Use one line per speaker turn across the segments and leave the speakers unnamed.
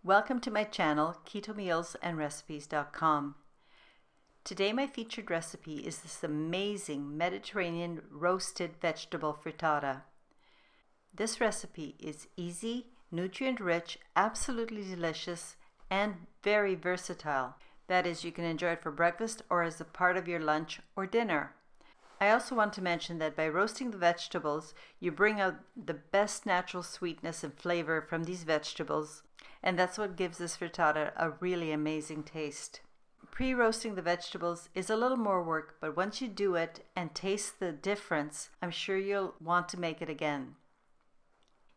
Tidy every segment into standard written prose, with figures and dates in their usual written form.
Welcome to my channel, ketomealsandrecipes.com. Today my featured recipe is this amazing Mediterranean roasted vegetable frittata. This recipe is easy, nutrient-rich, absolutely delicious, and very versatile. That is, you can enjoy it for breakfast or as a part of your lunch or dinner. I also want to mention that by roasting the vegetables, you bring out the best natural sweetness and flavor from these vegetables, and that's what gives this frittata a really amazing taste. Pre-roasting the vegetables is a little more work, but once you do it and taste the difference, I'm sure you'll want to make it again.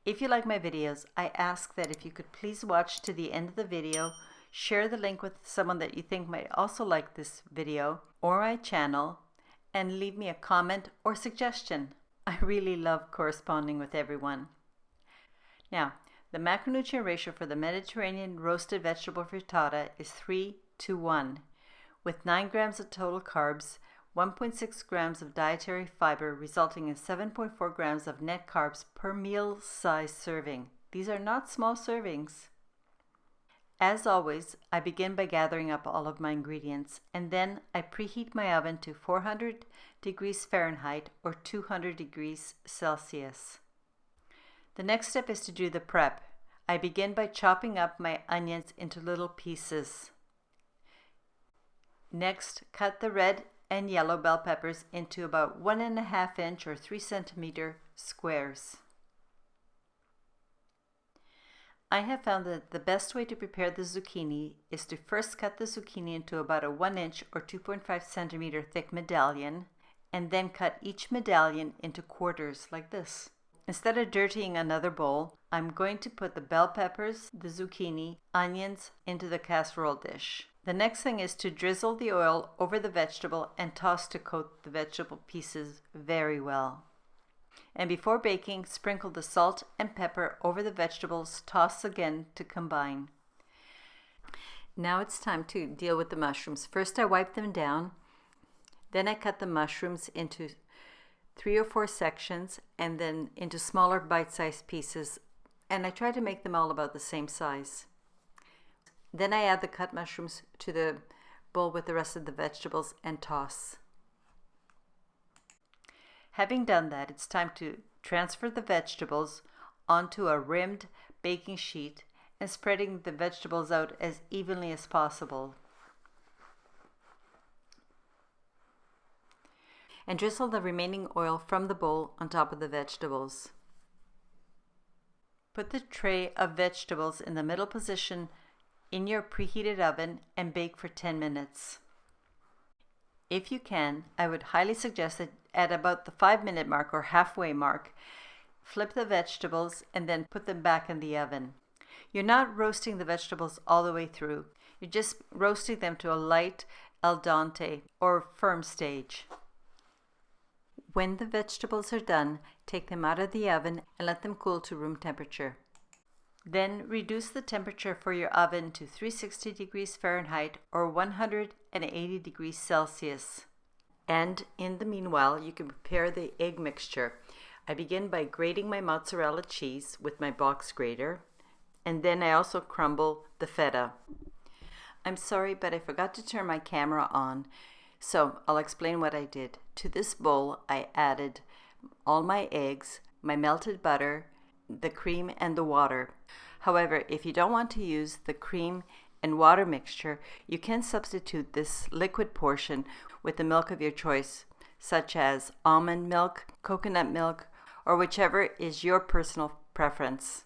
If you like my videos, I ask that if you could please watch to the end of the video, share the link with someone that you think might also like this video or my channel, and leave me a comment or suggestion. I really love corresponding with everyone. Now, the macronutrient ratio for the Mediterranean roasted vegetable frittata is 3:1, with 9 grams of total carbs, 1.6 grams of dietary fiber, resulting in 7.4 grams of net carbs per meal-sized serving. These are not small servings. As always, I begin by gathering up all of my ingredients, and then I preheat my oven to 400 degrees Fahrenheit or 200 degrees Celsius. The next step is to do the prep. I begin by chopping up my onions into little pieces. Next, cut the red and yellow bell peppers into about 1.5 inch or 3 centimeter squares. I have found that the best way to prepare the zucchini is to first cut the zucchini into about a 1 inch or 2.5 centimeter thick medallion, and then cut each medallion into quarters like this. Instead of dirtying another bowl, I'm going to put the bell peppers, the zucchini, onions into the casserole dish. The next thing is to drizzle the oil over the vegetable and toss to coat the vegetable pieces very well. And before baking, sprinkle the salt and pepper over the vegetables, toss again to combine. Now it's time to deal with the mushrooms. First I wipe them down, then I cut the mushrooms into 3 or 4 sections and then into smaller bite-sized pieces, and I try to make them all about the same size. Then I add the cut mushrooms to the bowl with the rest of the vegetables and toss. Having done that, it's time to transfer the vegetables onto a rimmed baking sheet and spreading the vegetables out as evenly as possible. And drizzle the remaining oil from the bowl on top of the vegetables. Put the tray of vegetables in the middle position in your preheated oven and bake for 10 minutes. If you can, I would highly suggest that at about the 5-minute mark or halfway mark, flip the vegetables and then put them back in the oven. You're not roasting the vegetables all the way through. You're just roasting them to a light al dente or firm stage. When the vegetables are done, take them out of the oven and let them cool to room temperature. Then reduce the temperature for your oven to 360 degrees Fahrenheit or 180 degrees Celsius. And in the meanwhile, you can prepare the egg mixture. I begin by grating my mozzarella cheese with my box grater, and then I also crumble the feta. I'm sorry, but I forgot to turn my camera on, so I'll explain what I did. To this bowl, I added all my eggs, my melted butter, the cream, and the water. However, if you don't want to use the cream and water mixture, you can substitute this liquid portion with the milk of your choice, such as almond milk, coconut milk, or whichever is your personal preference.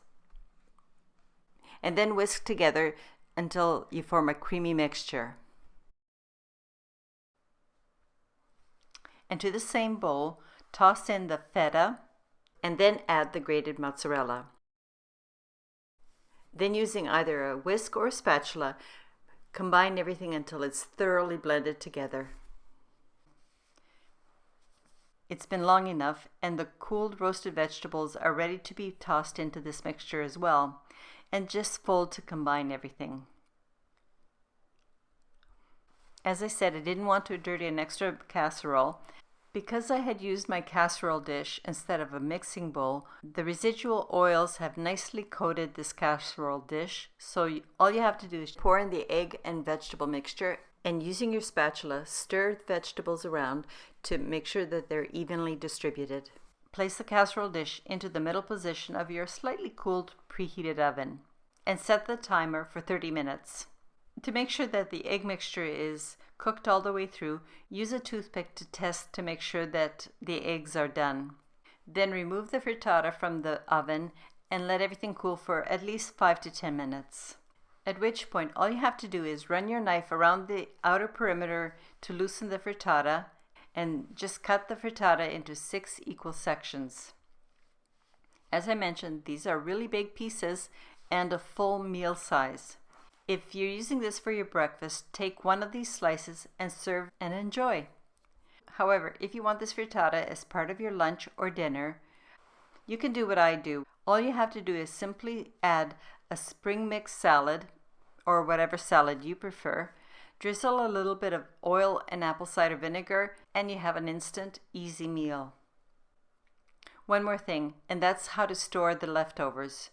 And then whisk together until you form a creamy mixture. And to the same bowl, toss in the feta and then add the grated mozzarella. Then using either a whisk or a spatula, combine everything until it's thoroughly blended together. It's been long enough, and the cooled roasted vegetables are ready to be tossed into this mixture as well, and just fold to combine everything. As I said, I didn't want to dirty an extra casserole Because I had used my casserole dish instead of a mixing bowl, the residual oils have nicely coated this casserole dish. So all you have to do is pour in the egg and vegetable mixture, and using your spatula, stir the vegetables around to make sure that they're evenly distributed. Place the casserole dish into the middle position of your slightly cooled preheated oven and set the timer for 30 minutes. To make sure that the egg mixture is cooked all the way through, use a toothpick to test to make sure that the eggs are done. Then remove the frittata from the oven and let everything cool for at least 5 to 10 minutes. At which point all you have to do is run your knife around the outer perimeter to loosen the frittata and just cut the frittata into 6 equal sections. As I mentioned, these are really big pieces and a full meal size. If you're using this for your breakfast, take one of these slices and serve and enjoy. However, if you want this frittata as part of your lunch or dinner, you can do what I do. All you have to do is simply add a spring mix salad, or whatever salad you prefer, drizzle a little bit of oil and apple cider vinegar, and you have an instant, easy meal. One more thing, and that's how to store the leftovers.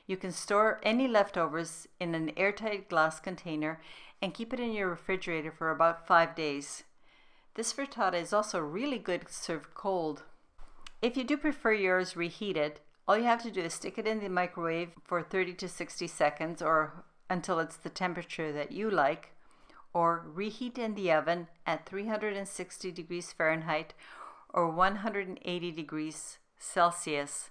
You can store any leftovers in an airtight glass container and keep it in your refrigerator for about 5 days. This frittata is also really good served cold. If you do prefer yours reheated, all you have to do is stick it in the microwave for 30 to 60 seconds or until it's the temperature that you like, or reheat in the oven at 360 degrees Fahrenheit or 180 degrees Celsius.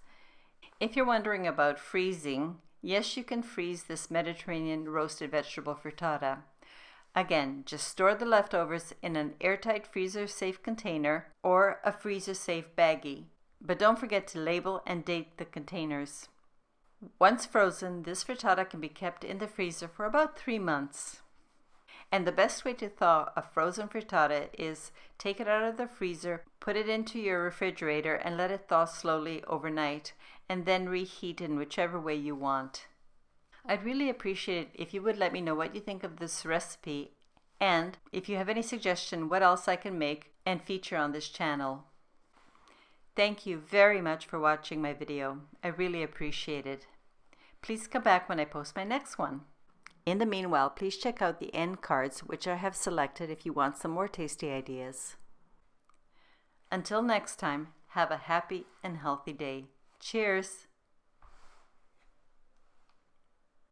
If you're wondering about freezing, yes, you can freeze this Mediterranean roasted vegetable frittata. Again, just store the leftovers in an airtight freezer-safe container or a freezer-safe baggie. But don't forget to label and date the containers. Once frozen, this frittata can be kept in the freezer for about 3 months. And the best way to thaw a frozen frittata is take it out of the freezer, put it into your refrigerator, and let it thaw slowly overnight, and then reheat in whichever way you want. I'd really appreciate it if you would let me know what you think of this recipe, and if you have any suggestion what else I can make and feature on this channel. Thank you very much for watching my video. I really appreciate it. Please come back when I post my next one. In the meanwhile, please check out the end cards, which I have selected if you want some more tasty ideas. Until next time, have a happy and healthy day. Cheers!